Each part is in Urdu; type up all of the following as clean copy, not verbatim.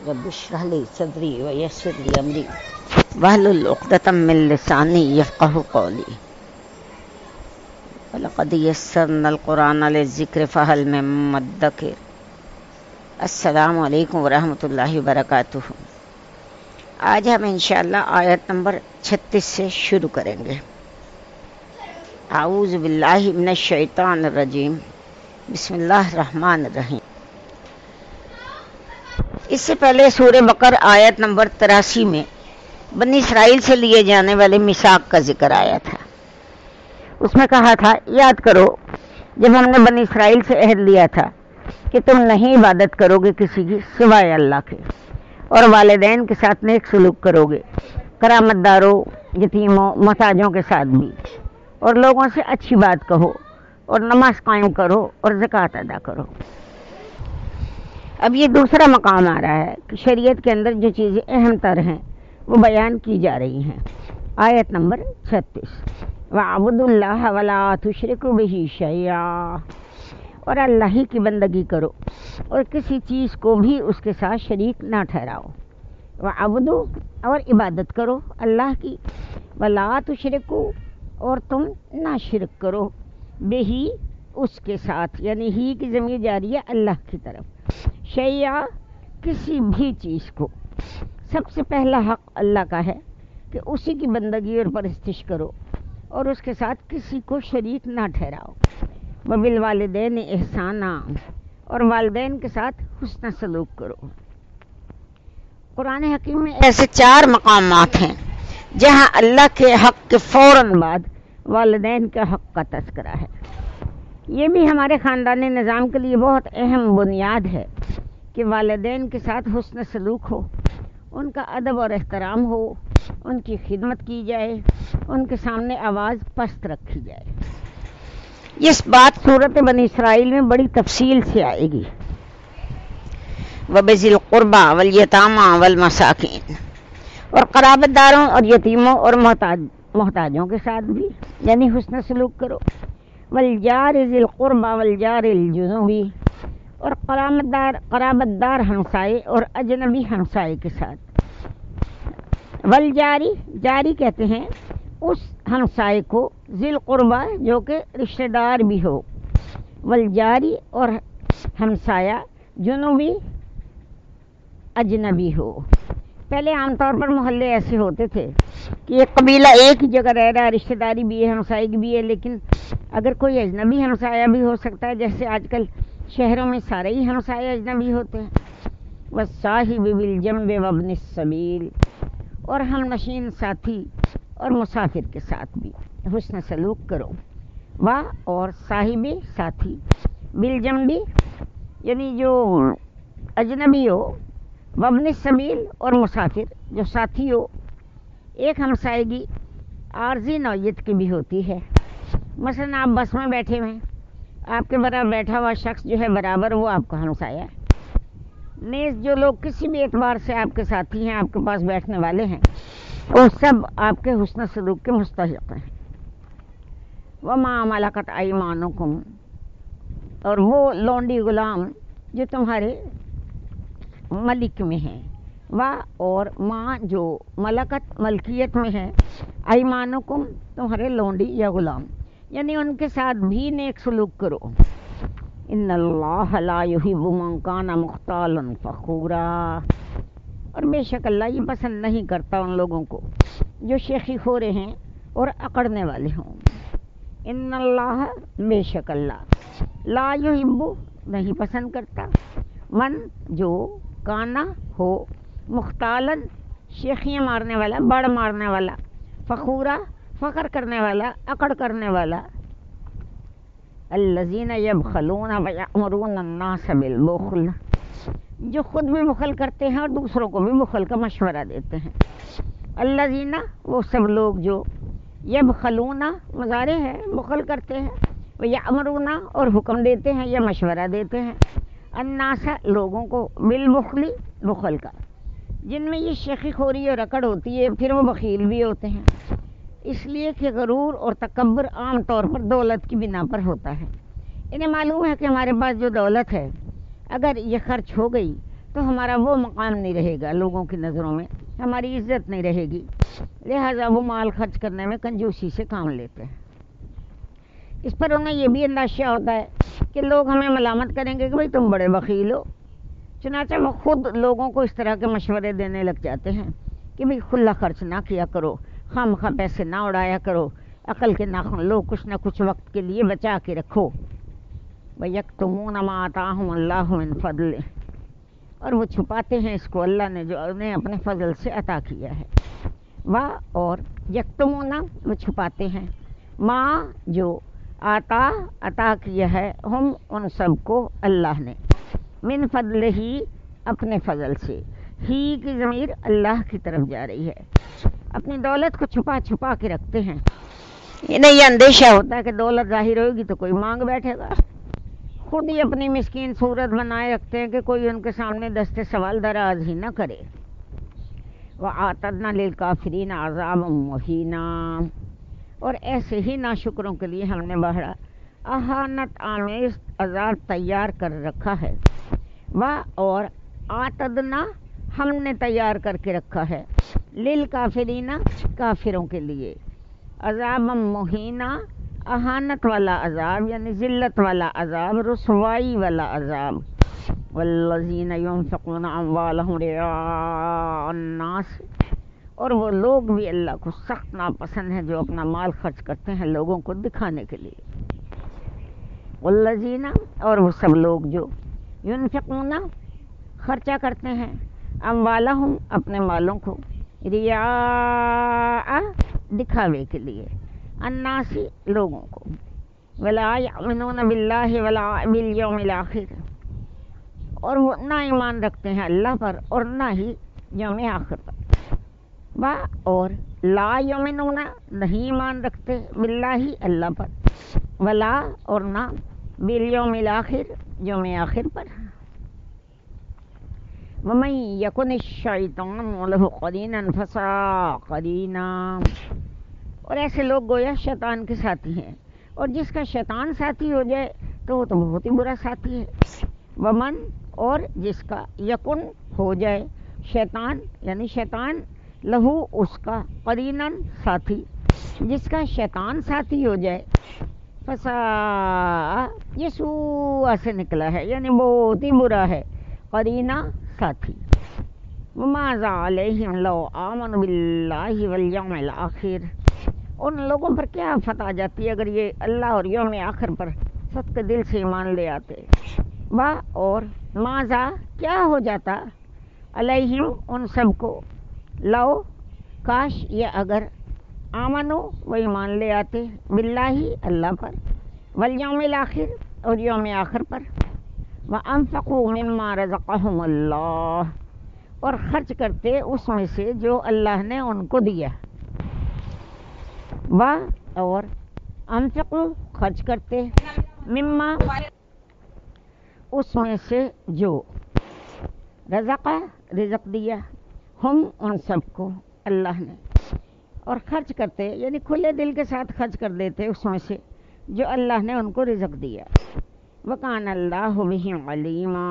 رب اشرح لي صدري ويسر لي أمري واحلل عقدة من لساني يفقهوا قولي ولقد يسرنا القرآن للذكر فهل من مدكر. السلام علیکم ورحمۃ اللہ وبرکاتہ. آج ہم انشاءاللہ آیت نمبر 36 سے شروع کریں گے. اعوذ باللہ من الشیطان الرجیم. بسم اللہ الرحمن الرحیم. اس سے پہلے سورہ بقر آیت نمبر 83 میں بنی اسرائیل سے لیے جانے والے میثاق کا ذکر آیا تھا. اس میں کہا تھا، یاد کرو جب ہم نے بنی اسرائیل سے عہد لیا تھا کہ تم نہیں عبادت کرو گے کسی کی سوائے اللہ کے، اور والدین کے ساتھ نیک سلوک کرو گے، کرامت داروں، یتیموں، محتاجوں کے ساتھ بھی، اور لوگوں سے اچھی بات کہو، اور نماز قائم کرو اور زکوٰۃ ادا کرو. اب یہ دوسرا مقام آ رہا ہے کہ شریعت کے اندر جو چیزیں اہم تر ہیں وہ بیان کی جا رہی ہیں. آیت نمبر 36. وَاعْبُدُوا اللَّهَ وَلَا تُشْرِكُوا بِهِ شَيْئًا، اور اللہ ہی کی بندگی کرو اور کسی چیز کو بھی اس کے ساتھ شریک نہ ٹھہراؤ. وَاعْبُدُوا، اور عبادت کرو اللہ کی، وَلَا تُشْرِكُوا، اور تم نہ شرک کرو، بِهِ، اس کے ساتھ، یعنی ہی کی ضمیر جاری ہے اللہ کی طرف، شیئا، کسی بھی چیز کو. سب سے پہلا حق اللہ کا ہے کہ اسی کی بندگی اور پرستش کرو اور اس کے ساتھ کسی کو شریک نہ ٹھہراؤ. وبالوالدین احسانا، اور والدین کے ساتھ حسن سلوک کرو. قرآن حکیم میں ایسے 4 مقامات ہیں جہاں اللہ کے حق کے فوراً بعد والدین کے حق کا تذکرہ ہے. یہ بھی ہمارے خاندانی نظام کے لیے بہت اہم بنیاد ہے کہ والدین کے ساتھ حسن سلوک ہو، ان کا ادب اور احترام ہو، ان کی خدمت کی جائے، ان کے سامنے آواز پست رکھی جائے. یہ بات صورت بنی اسرائیل میں بڑی تفصیل سے آئے گی. وَبِذِي الْقُرْبَى وَالْيَتَامَى وَالْمَسَاكِينِ، اور قرابت داروں اور یتیموں اور محتاجوں کے ساتھ بھی، یعنی حسن سلوک کرو. وَالْجَارِ ذِي الْقُرْبَى وَالْجَارِ الْجُنُوبِ، اور قرابت دار ہمسائے اور اجنبی ہمسائے کے ساتھ. والجاری، جاری کہتے ہیں اس ہمسائے کو، ذی القربہ، جو کہ رشتہ دار بھی ہو. والجاری، اور ہمسایہ جنوبی، اجنبی ہو. پہلے عام طور پر محلے ایسے ہوتے تھے کہ ایک قبیلہ ایک ہی جگہ رہ رہا ہے، رشتہ داری بھی ہے، ہمسائے بھی ہے، لیکن اگر کوئی اجنبی ہمسایہ بھی ہو سکتا ہے، جیسے آج کل شہروں میں سارے ہی ہمسائے اجنبی ہوتے ہیں. والصاحب بالجنب وابن السبیل، اور ہم نشین ساتھی اور مسافر کے ساتھ بھی حسن سلوک کرو. اور صاحب ساتھی، بالجنبی یعنی جو اجنبی ہو، وابن السبیل، اور مسافر جو ساتھی ہو. ایک ہمسائیگی عارضی نوعیت کی بھی ہوتی ہے. مثلا آپ بس میں بیٹھے ہوئے، آپ کے برابر بیٹھا ہوا شخص جو ہے برابر، وہ آپ کا ہمسایہ ہے. نیز جو لوگ کسی بھی اعتبار سے آپ کے ساتھی ہیں، آپ کے پاس بیٹھنے والے ہیں، وہ سب آپ کے حسن سلوک کے مستحق ہیں. وَمَا مَلَكَتْ أَيْمَانُكُمْ، اور وہ لونڈی غلام جو تمہارے ملک میں ہیں. اور ماں، جو ملکت، ملکیت میں ہے. ایمانکم، تمہارے لونڈی یا غلام، یعنی ان کے ساتھ بھی نیک سلوک کرو. ان اللہ لا یحب من کان مختالا فخورا، اور بے شک اللہ یہ پسند نہیں کرتا ان لوگوں کو جو شیخی خورے ہیں اور اکڑنے والے ہوں. ان اللہ، بے شک اللہ، لا یحب، نہیں پسند کرتا، من، جو، کانا، ہو، مختالن، شیخیاں مارنے والا، بڑ مارنے والا، فخورا، فخر کرنے والا، اکڑ کرنے والا. الذین یبخلون ویأمرون الناس بالبخل، جو خود بھی بخل کرتے ہیں اور دوسروں کو بھی بخل کا مشورہ دیتے ہیں. الذین، وہ سب لوگ جو، یبخلون، مضارع ہے، بخل کرتے ہیں، ویأمرون، اور حکم دیتے ہیں یا مشورہ دیتے ہیں، الناس، لوگوں کو، بالبخل، بخل کا. جن میں یہ شیخی خوری اور اکڑ ہوتی ہے پھر وہ بخیل بھی ہوتے ہیں، اس لیے کہ غرور اور تکبر عام طور پر دولت کی بنا پر ہوتا ہے. انہیں معلوم ہے کہ ہمارے پاس جو دولت ہے اگر یہ خرچ ہو گئی تو ہمارا وہ مقام نہیں رہے گا لوگوں کی نظروں میں، ہماری عزت نہیں رہے گی، لہٰذا وہ مال خرچ کرنے میں کنجوسی سے کام لیتے ہیں۔ اس پر انہیں یہ بھی اندیشہ ہوتا ہے کہ لوگ ہمیں ملامت کریں گے کہ بھائی تم بڑے بخیل ہو، چنانچہ وہ خود لوگوں کو اس طرح کے مشورے دینے لگ جاتے ہیں کہ بھائی کھلا خرچ نہ کیا کرو، خام خواہ پیسے نہ اڑایا کرو، عقل کے ناخن لو کچھ نہ کچھ وقت کے لیے بچا کے رکھو۔ وَيَكْتُمُونَ مَا آتَاهُمُ اللَّهُ مِنْ فَضْلِهِ، اور وہ چھپاتے ہیں اس کو اللہ نے جو انہیں اپنے فضل سے عطا کیا ہے۔ اور یکتمون وہ چھپاتے ہیں، ماں جو عطا کیا ہے، ہم ان سب کو اللہ نے، من فضل ہی اپنے فضل سے، ہی کی ضمیر اللہ کی طرف جا رہی ہے، اپنی دولت کو چھپا چھپا کے رکھتے ہیں۔ انہیں یہ اندیشہ ہوتا ہے کہ دولت ظاہر ہوگی تو کوئی مانگ بیٹھے گا، خود ہی اپنی مسکین صورت بنائے رکھتے ہیں کہ کوئی ان کے سامنے دست سوال دراز ہی نہ کرے۔ وَأَعْتَدْنَا لِلْكَافِرِينَ عَذَابًا مُّهِينًا، اور ایسے ہی ناشکروں کے لیے ہم نے بڑا اہانت آمیز عذاب تیار کر رکھا ہے۔ اور اعتدنا ہم نے تیار کر کے رکھا ہے، للکافرین کافروں کے لیے، عذابا مہینا اہانت والا عذاب، یعنی ذلت والا عذاب، رسوائی والا عذاب۔ والذین ينفقون اموالهم رئاء الناس، اور وہ لوگ بھی اللہ کو سخت ناپسند ہیں جو اپنا مال خرچ کرتے ہیں لوگوں کو دکھانے کے لیے۔ والذین، اور وہ سب لوگ جو ينفقون خرچہ کرتے ہیں، اموالهم اپنے مالوں کو، رئاء دکھاوے کے لیے، الناس لوگوں کو، ولا یؤمنون باللہ ولا بالیوم الآخر، اور وہ نہ ایمان رکھتے ہیں اللہ پر اور نہ ہی یوم آخر پر، اور لا یؤمنون نہیں ایمان رکھتے باللہ اللہ پر، ولا اور نہ بالیوم الآخر یوم آخر پر۔ ومن یکن الشیطان لہ قرینا فساء قرینا، اور ایسے لوگ گویا شیطان کے ساتھی ہیں، اور جس کا شیطان ساتھی ہو جائے تو وہ تو بہت ہی برا ساتھی ہے۔ ومن، اور جس کا یکن ہو جائے شیطان، یعنی شیطان لہو اس کا، قرینن ساتھی، جس کا شیطان ساتھی ہو جائے، فساء یہ سوء سے نکلا ہے یعنی بہت ہی برا ہے، قرینا ساتھی۔ وماذا علیہم لو آمنوا باللہ والیوم الآخر، ان لوگوں پر کیا آفت آ جاتی ہے اگر یہ اللہ اور یوم آخر پر سب کے دل سے ایمان لے آتے۔ اور ماذا کیا ہو جاتا، علیہم ان سب کو، لو کاش یا اگر، آمنو وہ ایمان لے آتے، باللہ اللہ پر، والیوم الآخر اور یوم آخر پر، وانفقوا مما رزقہم اللہ، اور خرچ کرتے اس میں سے جو اللہ نے ان کو دیا، اور انفقوا خرچ کرتے، مما اس میں سے جو، رزق رزق دیا، ہم ان سب کو اللہ نے، اور خرچ کرتے یعنی کھلے دل کے ساتھ خرچ کر دیتے اس میں سے جو اللہ نے ان کو رزق دیا۔ وکان اللہ بہم علیما،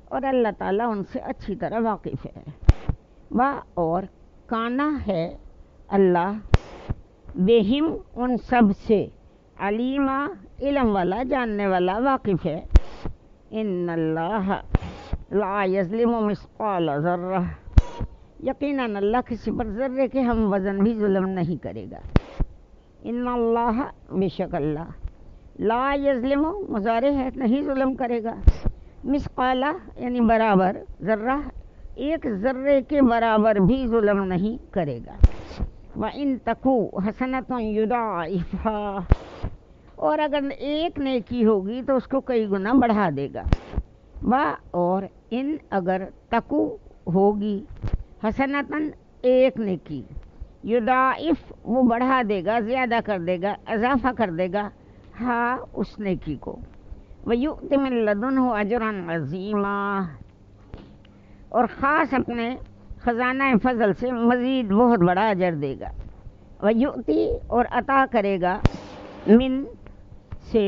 اور اللہ تعالیٰ ان سے اچھی طرح واقف ہے۔ اور کانا ہے اللہ، بہم ان سب سے، علیما علم والا، جاننے والا، واقف ہے۔ ان اللہ لا یظلم مثقال ذرہ، یقیناً اللہ کسی پر ذرے کے ہم وزن بھی ظلم نہیں کرے گا۔ ان اللہ بے شک اللہ، لا یظلم مضارع ہے نہیں ظلم کرے گا، مثقالہ یعنی برابر، ذرہ ایک ذرے کے برابر بھی ظلم نہیں کرے گا۔ وَإِن تَكُ حَسَنَةٌ يُضَاعِفْهَا، اور اگر ایک نیکی ہوگی تو اس کو کئی گنا بڑھا دے گا۔ اور ان اگر تکو ہوگی، حسنتاً ایک نیکی، یضاعف وہ بڑھا دے گا، زیادہ کر دے گا، اضافہ کر دے گا، ہاں اس نیکی کو، وَيُؤْتِ مِن لَدُنْهُ أَجْرًا عَظِيمًا، اور خاص اپنے خزانہ فضل سے مزید بہت بڑا اجر دے گا۔ وَيُؤْتِ اور عطا کرے گا، من سے،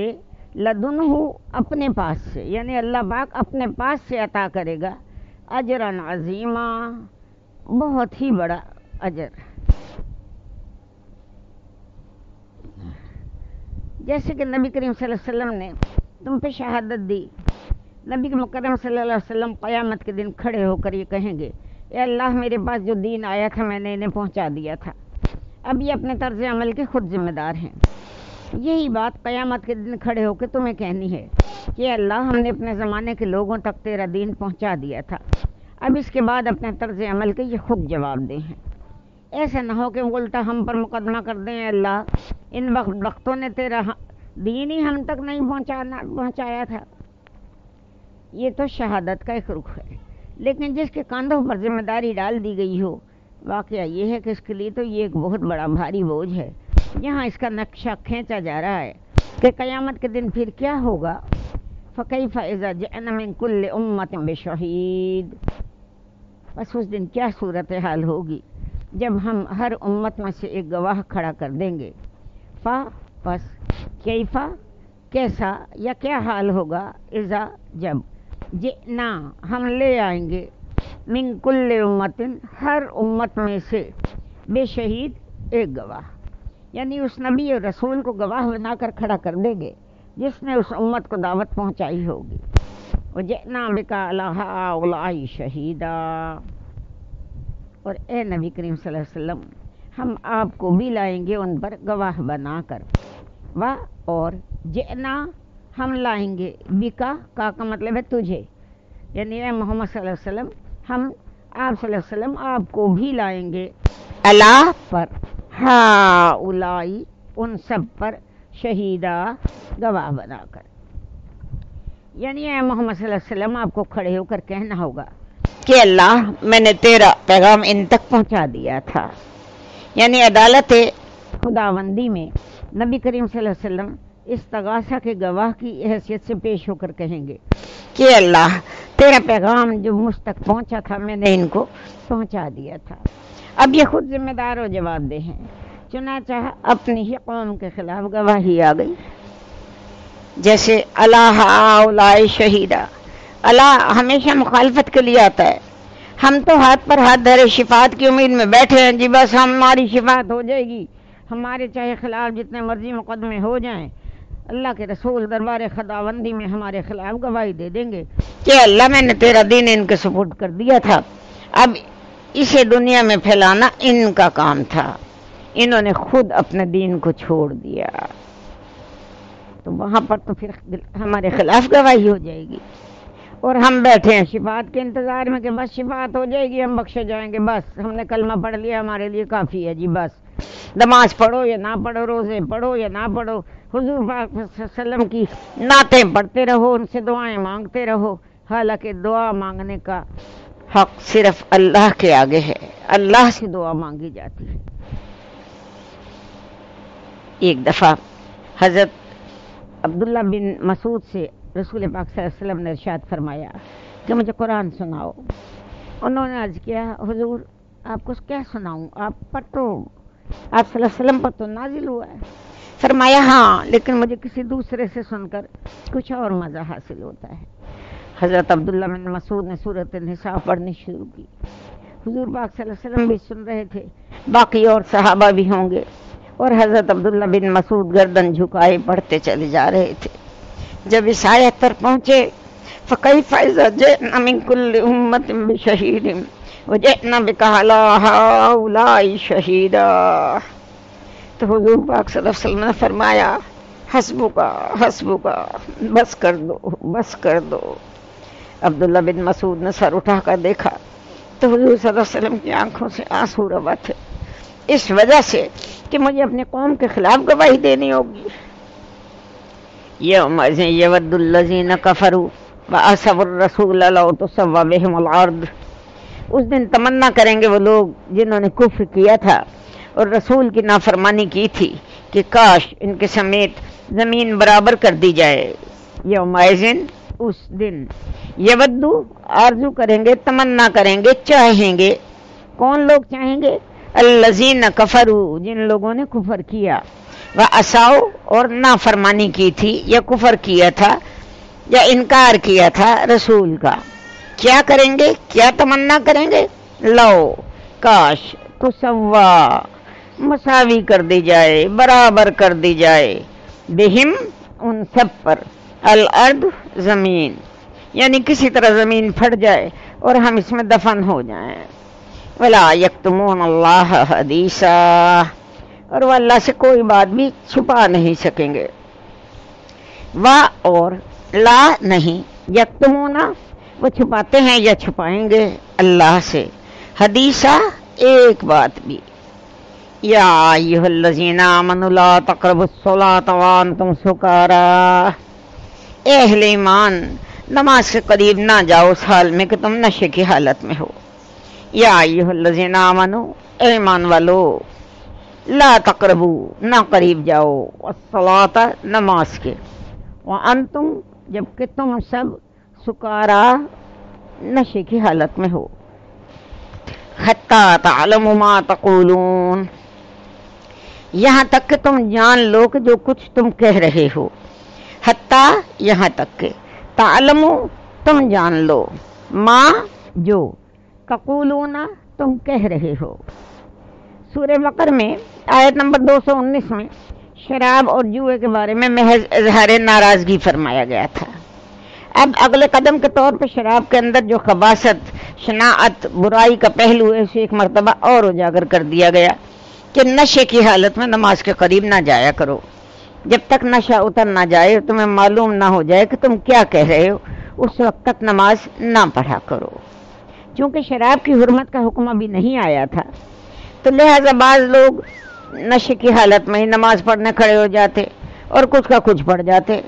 لدنہ اپنے پاس سے، یعنی اللہ پاک اپنے پاس سے عطا کرے گا، اجرن عظیما، بہت ہی بڑا اجر. جیسے کہ نبی کریم صلی اللہ علیہ وسلم نے تم پہ شہادت دی. نبی مکرم صلی اللہ علیہ وسلم قیامت کے دن کھڑے ہو کر یہ کہیں گے اے اللہ میرے پاس جو دین آیا تھا میں نے انہیں پہنچا دیا تھا. اب یہ اپنے طرز عمل کے خود ذمہ دار ہیں. یہی بات قیامت کے دن کھڑے ہو کے تمہیں کہنی ہے کہ اللہ ہم نے اپنے زمانے کے لوگوں تک تیرا دین پہنچا دیا تھا. اب اس کے بعد اپنے طرز عمل کے یہ خود جواب دیں ہیں. ایسا نہ ہو کہ الٹا ہم پر مقدمہ کر دیں اللہ ان وقتوں نے تیرا دین ہی ہم تک نہیں پہنچایا تھا. یہ تو شہادت کا ایک رخ ہے. لیکن جس کے کاندھوں پر ذمہ داری ڈال دی گئی ہو، واقعہ یہ ہے کہ اس کے لیے تو یہ ایک بہت بڑا بھاری بوجھ ہے. یہاں اس کا نقشہ کھینچا جا رہا ہے کہ قیامت کے دن پھر کیا ہوگا. فَكَيْفَ إِذَا جِئْنَا مِن كُلِّ أُمَّةٍ بِشَهِيدٍ، بس اس دن کیا صورتحال ہوگی جب ہم ہر امت میں سے ایک گواہ کھڑا کر دیں گے. پس کیفا کیسا یا کیا حال ہوگا، اذا جب جئنا ہم لے آئیں گے، من کل امت ہر امت میں سے بے شہید ایک گواہ، یعنی اس نبی اور رسول کو گواہ بنا کر کھڑا کر دیں گے جس نے اس امت کو دعوت پہنچائی ہوگی. وجئنا بک علی ہؤلاء شہیدا، اور اے نبی کریم صلی اللہ علیہ وسلم ہم آپ کو بھی لائیں گے ان پر گواہ بنا کر. اور جئنا ہم لائیں گے، بکا کا مطلب ہے تجھے، یعنی اے محمد صلی اللہ علیہ وسلم ہم آپ صلی اللہ علیہ وسلم آپ کو بھی لائیں گے اللہ پر، ہؤلاء ان سب پر، شہیدہ گواہ بنا کر. یعنی اے محمد صلی اللہ علیہ وسلم آپ کو کھڑے ہو کر کہنا ہوگا کہ اللہ میں نے تیرا پیغام ان تک پہنچا دیا تھا. یعنی عدالت خداوندی میں نبی کریم صلی اللہ علیہ وسلم استغاثہ کے گواہ کی حیثیت سے پیش ہو کر کہیں گے کہ اللہ تیرا پیغام جو مجھ تک پہنچا تھا میں نے ان کو پہنچا دیا تھا. اب یہ خود ذمہ دار و جواب دہ ہیں. چنانچہ اپنی ہی قوم کے خلاف گواہی آ گئی. جیسے اللہ ہؤلاء شہیدہ، اللہ ہمیشہ مخالفت کے لیے آتا ہے. ہم تو ہاتھ پر ہاتھ دھرے شفاعت کی امید میں بیٹھے ہیں جی، بس ہماری شفاعت ہو جائے گی، ہمارے چاہے خلاف جتنے مرضی مقدمے ہو جائیں، اللہ کے رسول دربار خداوندی میں ہمارے خلاف گواہی دے دیں گے کہ اللہ میں نے تیرا دین ان کے سپورٹ کر دیا تھا، اب اسے دنیا میں پھیلانا ان کا کام تھا، انہوں نے خود اپنے دین کو چھوڑ دیا. تو وہاں پر تو پھر ہمارے خلاف گواہی ہو جائے گی، اور ہم بیٹھے ہیں شفاعت کے انتظار میں کہ بس شفاعت ہو جائے گی، ہم بخشے جائیں گے، بس ہم نے کلمہ پڑھ لیا ہمارے لیے کافی ہے جی، بس نماز پڑھو یا نہ پڑھو، روزے پڑھو یا نہ پڑھو، حضور پاک صلی اللہ علیہ وسلم کی نعتیں پڑھتے رہو، ان سے دعائیں مانگتے رہو. حالانکہ دعا مانگنے کا حق صرف اللہ کے آگے ہے، اللہ سے دعا مانگی جاتی ہے. ایک دفعہ حضرت عبداللہ بن مسعود سے رسول پاک صلی اللہ علیہ وسلم نے ارشاد فرمایا کہ مجھے قرآن سناؤ. انہوں نے عرض کیا حضور آپ کو کیا سناؤں، آپ پر تو آپ صلی اللہ علیہ وسلم پر تو نازل ہوا ہے. فرمایا ہاں لیکن مجھے کسی دوسرے سے سن کر کچھ اور مزہ حاصل ہوتا ہے. حضرت عبداللہ بن مسعود نے سورۃ النساء پڑھنی شروع کی. حضور پاک صلی اللہ علیہ وسلم بھی سن رہے تھے، باقی اور صحابہ بھی ہوں گے، اور حضرت عبداللہ بن مسعود گردن جھکائے پڑھتے چلے جا رہے تھے. جب اس آیت پر پہنچے فَكَيْفَ إِذَا جِئْنَا مِن كُلِّ أُمَّةٍ بِشَهِيدٍ وَجِئْنَا بِكَ عَلَىٰ هَؤُلَاءِ شَهِيدًا، تو حضور پاک صلی اللہ علیہ وسلم نے فرمایا حسبک حسبک، بس کر دو بس کر دو. عبداللہ بن مسعود نے سر اٹھا کر دیکھا تو حضور صلی اللہ علیہ وسلم کی آنکھوں سے آنسو روا تھے، اس وجہ سے کہ مجھے اپنے قوم کے خلاف گواہی دینی ہوگی. یومئذ یود الذین کفروا وعصوا الرسول لو تسوی بہم الارض، اس دن تمنا کریں گے وہ لوگ جنہوں نے کفر کیا تھا اور رسول کی نافرمانی کی تھی کہ کاش ان کے سمیت زمین برابر کر دی جائے. یومئذ اس دن، یودو آرزو کریں گے، تمنا کریں گے، چاہیں گے. کون لوگ چاہیں گے؟ الذین کفروا، جن لوگوں نے کفر کیا، وعصوا اور نافرمانی کی تھی یا کفر کیا تھا یا انکار کیا تھا رسول کا، کیا کریں گے؟ کیا تمنا کریں گے؟ لو کاش تسوا مساوی کر دی جائے، برابر کر دی جائے، بہم ان سب پر، الارض زمین، یعنی کسی طرح زمین پھٹ جائے اور ہم اس میں دفن ہو جائیں۔ ولا یکتمون اللہ حدیثا، اور وہ اللہ سے کوئی بات بھی چھپا نہیں سکیں گے۔ اور لا نہیں، یکتمون وہ چھپاتے ہیں یا چھپائیں گے اللہ سے، حدیثا ایک بات بھی۔ یا ایھا الذین آمنوا لا تقربوا الصلاۃ وانتم سکارا، اے اہل ایمان نماز کے قریب نہ جاؤ اس حال میں کہ تم نشے کی حالت میں ہو۔ یا ایھا الذین آمنوا، اے ایمان والو، لا تقربوا نہ قریب جاؤ، الصلاۃ نماز کے، وانتم جبکہ تم سب سکارا نشے کی حالت میں ہو، حتی تعلموا ما تقولون، یہاں تک کہ تم جان لو کہ جو کچھ تم کہہ رہے ہو، حتی یہاں تک کہ، تعلموا تم جان لو، ما جو، تقولون تم کہہ رہے ہو۔ سورہ بقرہ میں آیت نمبر 219 میں شراب اور جوئے کے بارے میں محض اظہار ناراضگی فرمایا گیا تھا۔ اب اگلے قدم کے طور پہ شراب کے اندر جو خباثت، شناعت، برائی کا پہلو ہے اسے ایک مرتبہ اور اجاگر کر دیا گیا کہ نشے کی حالت میں نماز کے قریب نہ جایا کرو، جب تک نشہ اتر نہ جائے، تمہیں معلوم نہ ہو جائے کہ تم کیا کہہ رہے ہو، اس وقت تک نماز نہ پڑھا کرو۔ چونکہ شراب کی حرمت کا حکم ابھی نہیں آیا تھا تو لہذا بعض لوگ نشے کی حالت میں ہی نماز پڑھنے کھڑے ہو جاتے اور کچھ کا کچھ پڑھ جاتے۔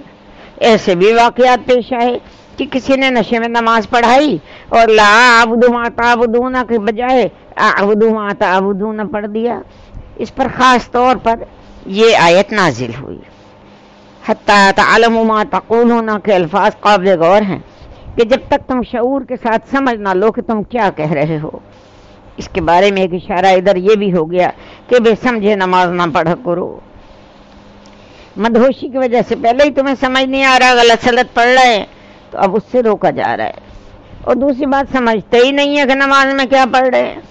ایسے بھی واقعات پیش آئے کہ کسی نے نشے میں نماز پڑھائی اور لا اعبد ما تعبدون کے بجائے اعبد ما تعبدون پڑھ دیا۔ اس پر خاص طور پر یہ آیت نازل ہوئی۔ حتی تعلموا ما تقولون کے الفاظ قابل غور ہیں کہ جب تک تم شعور کے ساتھ سمجھ نہ لو کہ تم کیا کہہ رہے ہو۔ اس کے بارے میں ایک اشارہ ادھر یہ بھی ہو گیا کہ بے سمجھے نماز نہ پڑھا کرو۔ مدہوشی کی وجہ سے پہلے ہی تمہیں سمجھ نہیں آ رہا، غلط سلط پڑھ رہے ہیں تو اب اس سے روکا جا رہا ہے۔ اور دوسری بات سمجھتے ہی نہیں ہے کہ نماز میں کیا پڑھ رہے ہیں۔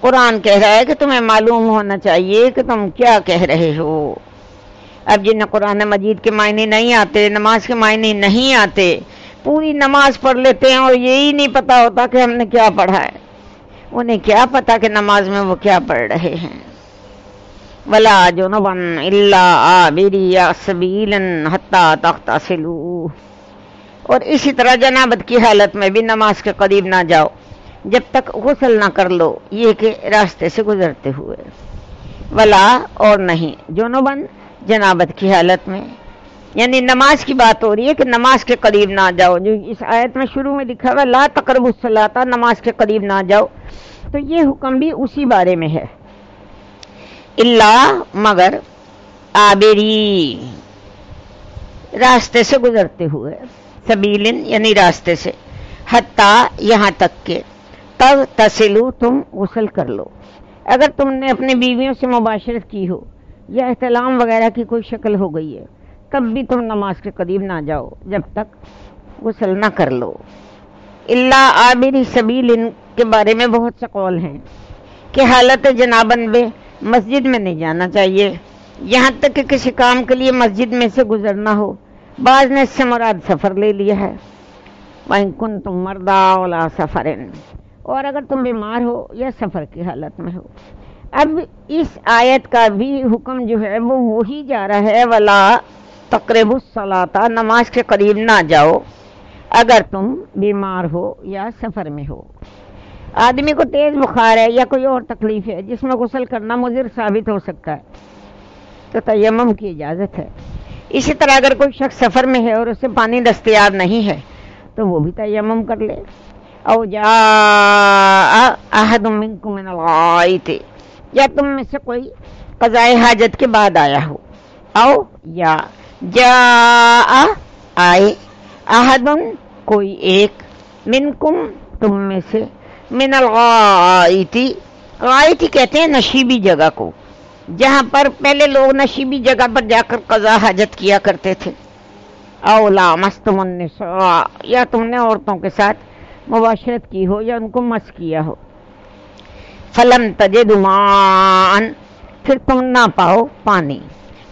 قرآن کہہ رہا ہے کہ تمہیں معلوم ہونا چاہیے کہ تم کیا کہہ رہے ہو۔ اب جنہیں قرآن مجید کے معنی نہیں آتے، نماز کے معنی نہیں آتے، پوری نماز پڑھ لیتے ہیں اور یہی نہیں پتا ہوتا کہ ہم نے کیا پڑھا ہے، انہیں کیا پتا کہ نماز میں وہ کیا پڑھ رہے ہیں۔ ولا جنبا الا عابری سبیلا حتی تغتسلوا، اور اسی طرح جنابت کی حالت میں بھی نماز کے قریب نہ جاؤ جب تک غسل نہ کر لو، یہ کہ راستے سے گزرتے ہوئے۔ ولا اور نہیں، جنبن جنابت کی حالت میں، یعنی نماز کی بات ہو رہی ہے کہ نماز کے قریب نہ جاؤ۔ جو اس آیت میں شروع میں لکھا ہوا لا تقربوا الصلاۃ، نماز کے قریب نہ جاؤ، تو یہ حکم بھی اسی بارے میں ہے۔ اللہ مگر عابری راستے سے گزرتے ہوئے، سبیلن یعنی راستے سے، حتی یہاں تک کہ تغتسلوا تم غسل کر لو۔ اگر تم نے اپنی بیویوں سے مباشرت کی ہو یا احتلام وغیرہ کی کوئی شکل ہو گئی ہے تب بھی تم نماز کے قریب نہ جاؤ جب تک غسل نہ کر لو۔ اللہ عابری سبیل کے بارے میں بہت سے قول ہیں کہ حالت جنابن میں مسجد میں نہیں جانا چاہیے، یہاں تک کہ کسی کام کے لیے مسجد میں سے گزرنا ہو۔ بعض نے اس سے مراد سفر لے لیا ہے، وَإِن كُنتُم مَرْضَىٰ عَلَىٰ سَفَرٍ، اور اگر تم بیمار ہو یا سفر کی حالت میں ہو۔ اب اس آیت کا بھی حکم جو ہے وہ وہی جا رہا ہے، وَلَا تَقْرَبُوا الصَّلَاةَ، نماز کے قریب نہ جاؤ اگر تم بیمار ہو یا سفر میں ہو۔ آدمی کو تیز بخار ہے یا کوئی اور تکلیف ہے جس میں غسل کرنا مضر ثابت ہو سکتا ہے تو تیمم کی اجازت ہے۔ اسی طرح اگر کوئی شخص سفر میں ہے اور اسے پانی دستیاب نہیں ہے تو وہ بھی تیمم کر لے۔ او جاء احد منکم من الغائط، یا تم میں سے کوئی قضائے حاجت کے بعد آیا ہو، او یا جاء آئے، احد کوئی ایک، منکم تم میں سے، من الغائط، غائط کہتے ہیں نشیبی جگہ کو، جہاں پر پہلے لوگ نشیبی جگہ پر جا کر قضا حاجت کیا کرتے تھے۔ او لامستم النساء، یا تم نے عورتوں کے ساتھ مباشرت کی ہو یا ان کو مس کیا ہو. فلم تجدوا ماء، پھر تم نہ پاؤ پانی.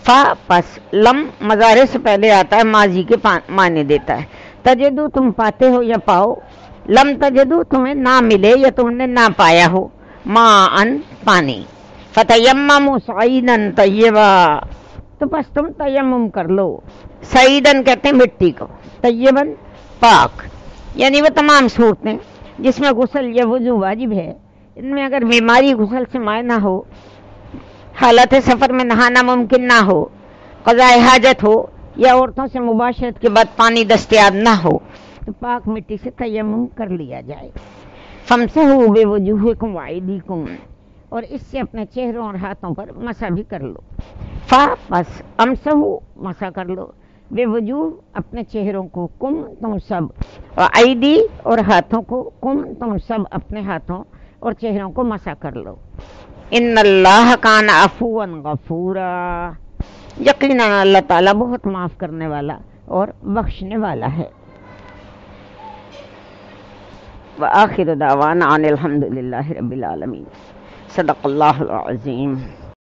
فا پس لم مضارع سے پہلے آتا ہے، ماضی کے معنی دیتا ہے. تجدو تم پاتے ہو یا پاؤ، لم تجدو تمہیں نہ ملے یا تم نے نہ پایا ہو، ماء پانی. فتیمموا صعیدا طیبا، تو بس تم تیمم کر لو. سعیدن کہتے ہیں مٹی کو، طیبن پاک. یعنی وہ تمام صورتیں جس میں غسل یا وضو واجب ہے، ان میں اگر بیماری غسل سے مائع نہ ہو، حالت سفر میں نہانا ممکن نہ ہو، قضاء حاجت ہو، یا عورتوں سے مباشرت کے بعد پانی دستیاب نہ ہو، تو پاک مٹی سے تیمم کر لیا جائے. فامسحوا بوجوہکم وایدیکم، اور اس سے اپنے چہروں اور ہاتھوں پر مسح بھی کر لو. فا پس امسحوا مسح کر لو، بے وجوہ اپنے چہروں کو، کم تم سب، اور ایدی اور ہاتھوں کو، کم تم سب اپنے ہاتھوں اور چہروں کو مسح کر لو. ان اللہ کان عفوا غفورا، یقیناً اللہ تعالیٰ بہت معاف کرنے والا اور بخشنے والا ہے. وآخر دعوانا ان الحمد للہ رب العالمین. صدق اللہ العظیم.